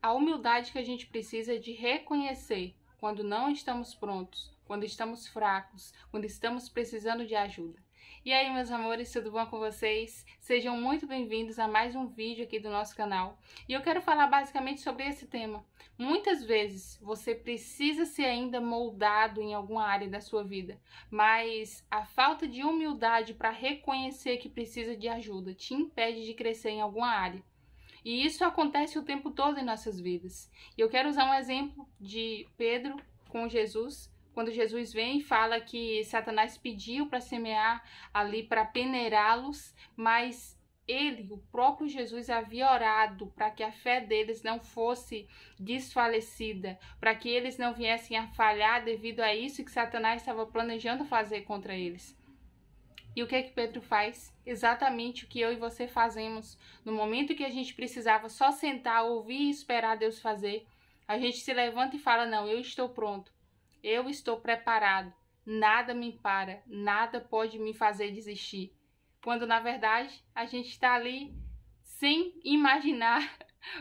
A humildade que a gente precisa é de reconhecer quando não estamos prontos, quando estamos fracos, quando estamos precisando de ajuda. E aí, meus amores, tudo bom com vocês? Sejam muito bem-vindos a mais um vídeo aqui do nosso canal. E eu quero falar basicamente sobre esse tema. Muitas vezes você precisa ser ainda moldado em alguma área da sua vida, mas a falta de humildade para reconhecer que precisa de ajuda te impede de crescer em alguma área. E isso acontece o tempo todo em nossas vidas. E eu quero usar um exemplo de Pedro com Jesus, quando Jesus vem e fala que Satanás pediu para semear ali, para peneirá-los, mas ele, o próprio Jesus, havia orado para que a fé deles não fosse desfalecida, para que eles não viessem a falhar devido a isso que Satanás estava planejando fazer contra eles. E o que é que Pedro faz? Exatamente o que eu e você fazemos. No momento que a gente precisava só sentar, ouvir e esperar Deus fazer, a gente se levanta e fala, não, eu estou pronto, eu estou preparado, nada me para, nada pode me fazer desistir. Quando na verdade a gente está ali sem imaginar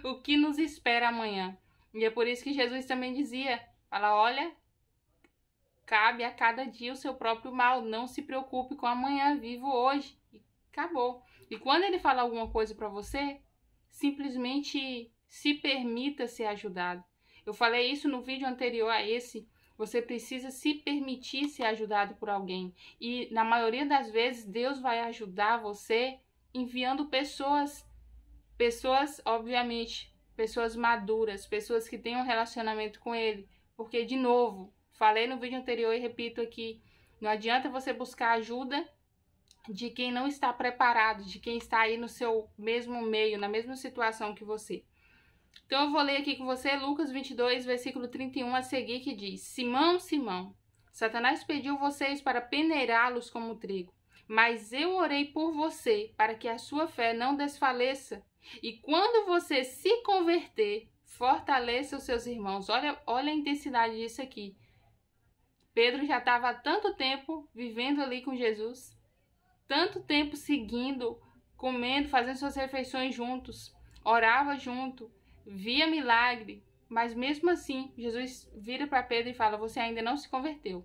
o que nos espera amanhã. E é por isso que Jesus também dizia, fala, olha, cabe a cada dia o seu próprio mal, não se preocupe com amanhã, vivo hoje. E acabou. E quando ele fala alguma coisa para você, simplesmente se permita ser ajudado. Eu falei isso no vídeo anterior a esse, você precisa se permitir ser ajudado por alguém. E na maioria das vezes Deus vai ajudar você enviando pessoas, obviamente, pessoas maduras, pessoas que têm um relacionamento com Ele. Porque, de novo, falei no vídeo anterior e repito aqui, não adianta você buscar ajuda de quem não está preparado, de quem está aí no seu mesmo meio, na mesma situação que você. Então eu vou ler aqui com você Lucas 22, versículo 31 a seguir, que diz: Simão, Simão, Satanás pediu vocês para peneirá-los como trigo, mas eu orei por você para que a sua fé não desfaleça. E quando você se converter, fortaleça os seus irmãos. Olha a intensidade disso aqui. Pedro já estava há tanto tempo vivendo ali com Jesus, tanto tempo seguindo, comendo, fazendo suas refeições juntos, orava junto, via milagre, mas mesmo assim, Jesus vira para Pedro e fala, você ainda não se converteu.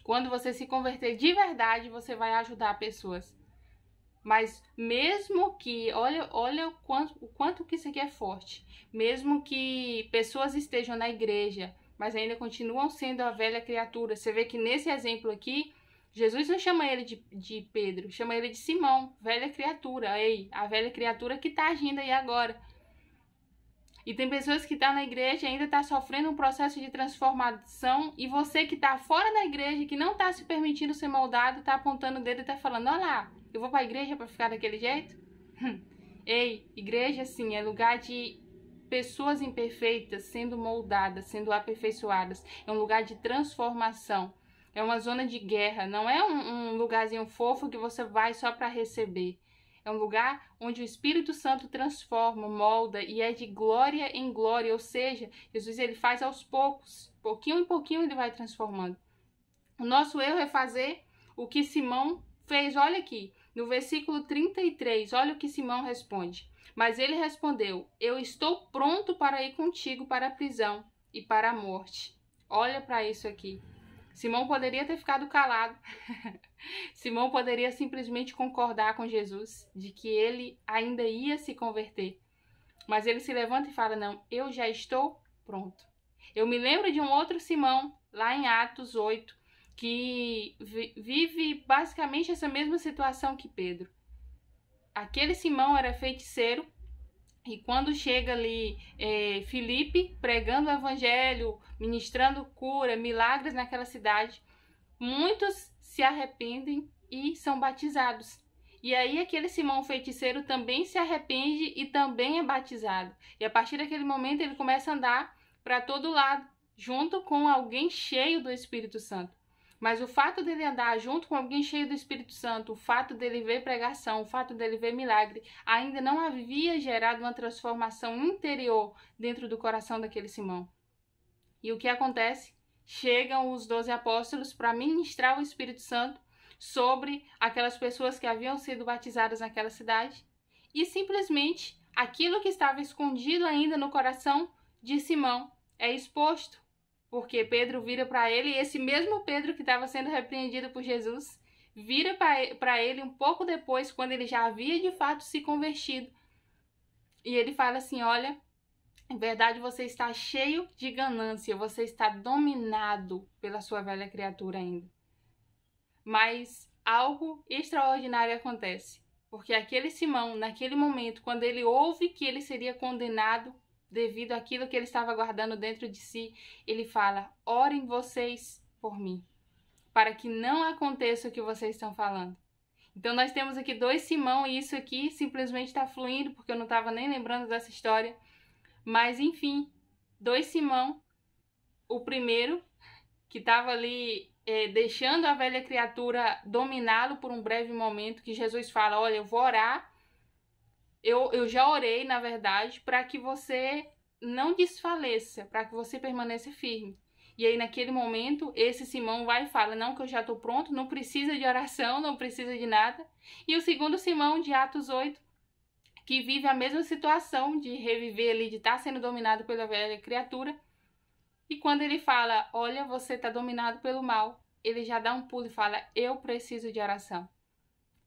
Quando você se converter de verdade, você vai ajudar pessoas. Mas mesmo que, olha o quanto que isso aqui é forte, mesmo que pessoas estejam na igreja, mas ainda continuam sendo a velha criatura. Você vê que nesse exemplo aqui, Jesus não chama ele de Pedro, chama ele de Simão, velha criatura. Ei, a velha criatura que está agindo aí agora. E tem pessoas que estão na igreja e ainda está sofrendo um processo de transformação, e você que está fora da igreja, que não está se permitindo ser moldado, está apontando o dedo e está falando, olha lá, eu vou para a igreja para ficar daquele jeito? Ei, igreja sim, é lugar de pessoas imperfeitas sendo moldadas, sendo aperfeiçoadas. É um lugar de transformação. É uma zona de guerra. Não é um lugarzinho fofo que você vai só para receber. É um lugar onde o Espírito Santo transforma, molda e é de glória em glória. Ou seja, Jesus ele faz aos poucos. Pouquinho em pouquinho ele vai transformando. O nosso erro é fazer o que Simão fez. Olha aqui, no versículo 33, olha o que Simão responde. Mas ele respondeu, eu estou pronto para ir contigo para a prisão e para a morte. Olha para isso aqui. Simão poderia ter ficado calado. Simão poderia simplesmente concordar com Jesus de que ele ainda ia se converter. Mas ele se levanta e fala, não, eu já estou pronto. Eu me lembro de um outro Simão, lá em Atos 8, que vive basicamente essa mesma situação que Pedro. Aquele Simão era feiticeiro, e quando chega ali Filipe pregando o evangelho, ministrando cura, milagres naquela cidade, muitos se arrependem e são batizados. E aí aquele Simão feiticeiro também se arrepende e também é batizado. E a partir daquele momento ele começa a andar para todo lado, junto com alguém cheio do Espírito Santo. Mas o fato dele andar junto com alguém cheio do Espírito Santo, o fato dele ver pregação, o fato dele ver milagre, ainda não havia gerado uma transformação interior dentro do coração daquele Simão. E o que acontece? Chegam os 12 apóstolos para ministrar o Espírito Santo sobre aquelas pessoas que haviam sido batizadas naquela cidade, e simplesmente aquilo que estava escondido ainda no coração de Simão é exposto, porque Pedro vira para ele, e esse mesmo Pedro que estava sendo repreendido por Jesus, vira para ele um pouco depois, quando ele já havia de fato se convertido, e ele fala assim: olha, em verdade você está cheio de ganância, você está dominado pela sua velha criatura ainda. Mas algo extraordinário acontece, porque aquele Simão, naquele momento, quando ele ouve que ele seria condenado devido àquilo que ele estava guardando dentro de si, ele fala: orem vocês por mim, para que não aconteça o que vocês estão falando. Então nós temos aqui dois Simão, e isso aqui simplesmente está fluindo, porque eu não estava nem lembrando dessa história. Mas enfim, dois Simão, o primeiro, que estava ali deixando a velha criatura dominá-lo por um breve momento, que Jesus fala: olha, eu vou orar, eu já orei, na verdade, para que você não desfaleça, para que você permaneça firme. E aí, naquele momento, esse Simão vai e fala: não, que eu já estou pronto, não precisa de oração, não precisa de nada. E o segundo Simão, de Atos 8, que vive a mesma situação de reviver ali, de estar sendo dominado pela velha criatura. E quando ele fala: olha, você está dominado pelo mal, ele já dá um pulo e fala: eu preciso de oração.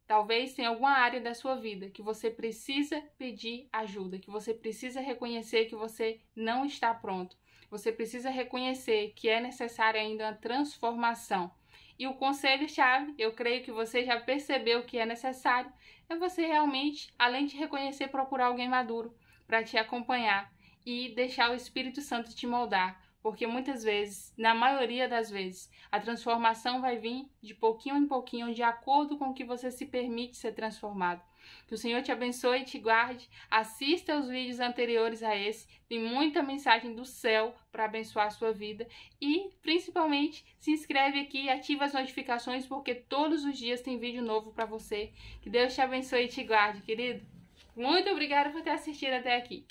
Talvez tenha alguma área da sua vida que você precisa pedir ajuda, que você precisa reconhecer que você não está pronto. Você precisa reconhecer que é necessária ainda uma transformação. E o conselho-chave, eu creio que você já percebeu que é necessário, é você realmente, além de reconhecer, procurar alguém maduro para te acompanhar e deixar o Espírito Santo te moldar. Porque muitas vezes, na maioria das vezes, a transformação vai vir de pouquinho em pouquinho, de acordo com o que você se permite ser transformado. Que o Senhor te abençoe e te guarde. Assista os vídeos anteriores a esse. Tem muita mensagem do céu para abençoar a sua vida. E, principalmente, se inscreve aqui e ativa as notificações, porque todos os dias tem vídeo novo para você. Que Deus te abençoe e te guarde, querido. Muito obrigada por ter assistido até aqui.